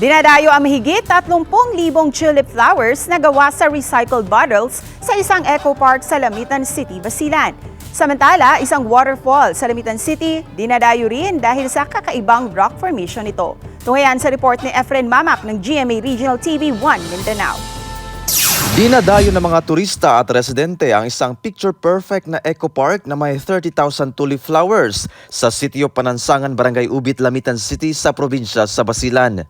Dinadayo ang mahigit 30,000 tulip flowers na gawa sa recycled bottles sa isang eco park sa Lamitan City, Basilan. Samantala, isang waterfall sa Lamitan City, dinadayo rin dahil sa kakaibang rock formation ito. Tunghayan sa report ni Efren Mamak ng GMA Regional TV 1 Mindanao. Dinadayo ng mga turista at residente ang isang picture-perfect na eco park na may 30,000 tulip flowers sa Sitio Panansangan, Barangay Ubit, Lamitan City sa probinsya sa Basilan.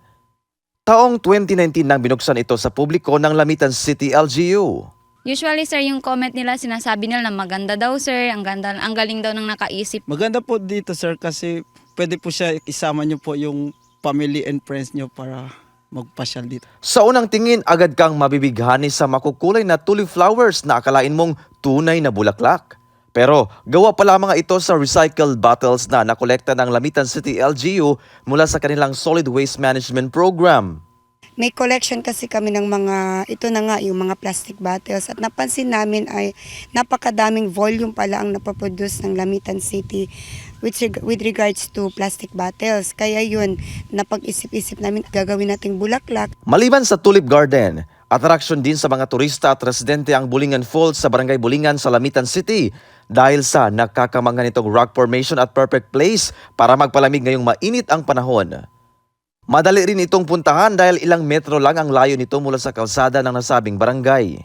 Taong 2019 nang binuksan ito sa publiko ng Lamitan City LGU. Usually sir, yung comment nila sinasabi nila na maganda daw sir, ang ganda, ang galing daw ng nakaisip. Maganda po dito sir kasi pwede po siya isama niyo po yung family and friends niyo para magpasyal dito. Sa unang tingin, agad kang mabibighani sa makukulay na tulip flowers na akalain mong tunay na bulaklak. Pero gawa pa lamang ito sa recycled bottles na nakolekta ng Lamitan City LGU mula sa kanilang Solid Waste Management Program. May collection kasi kami ng mga, ito na nga, yung mga plastic bottles. At napansin namin ay napakadaming volume pala ang napaproduce ng Lamitan City with regards to plastic bottles. Kaya yun, napag-isip-isip namin gagawin nating bulaklak. Maliban sa Tulip Garden, atraksyon din sa mga turista at residente ang Bulingan Falls sa Barangay Bulingan sa Lamitan City dahil sa nakakamangha nitong rock formation at perfect place para magpalamig ngayong mainit ang panahon. Madali rin itong puntahan dahil ilang metro lang ang layo nito mula sa kalsada ng nasabing barangay.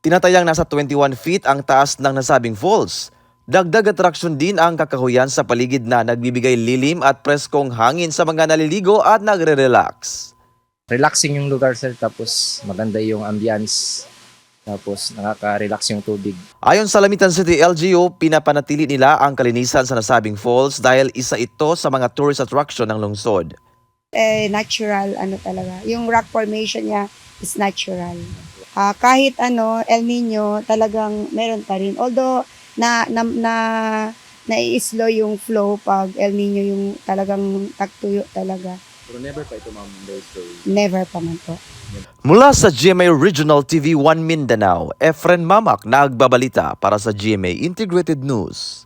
Tinatayang nasa 21 feet ang taas ng nasabing falls. Dagdag atraksyon din ang kakahuyan sa paligid na nagbibigay lilim at preskong hangin sa mga naliligo at nagre-relax. Relaxing yung lugar sir, tapos maganda yung ambience, tapos nakaka-relax yung tubig. Ayon sa Lamitan City LGU, pinapanatili nila ang kalinisan sa nasabing falls dahil isa ito sa mga tourist attraction ng lungsod. Natural, talaga. Yung rock formation niya is natural. Kahit El Nino, talagang meron pa rin. Although, nai-slow yung flow pag El Nino yung talagang tagtuyo talaga. Pero never pa ito ma'am, Never pa man po. Mula sa GMA Regional TV 1 Mindanao, Efren Mamak nagbabalita para sa GMA Integrated News.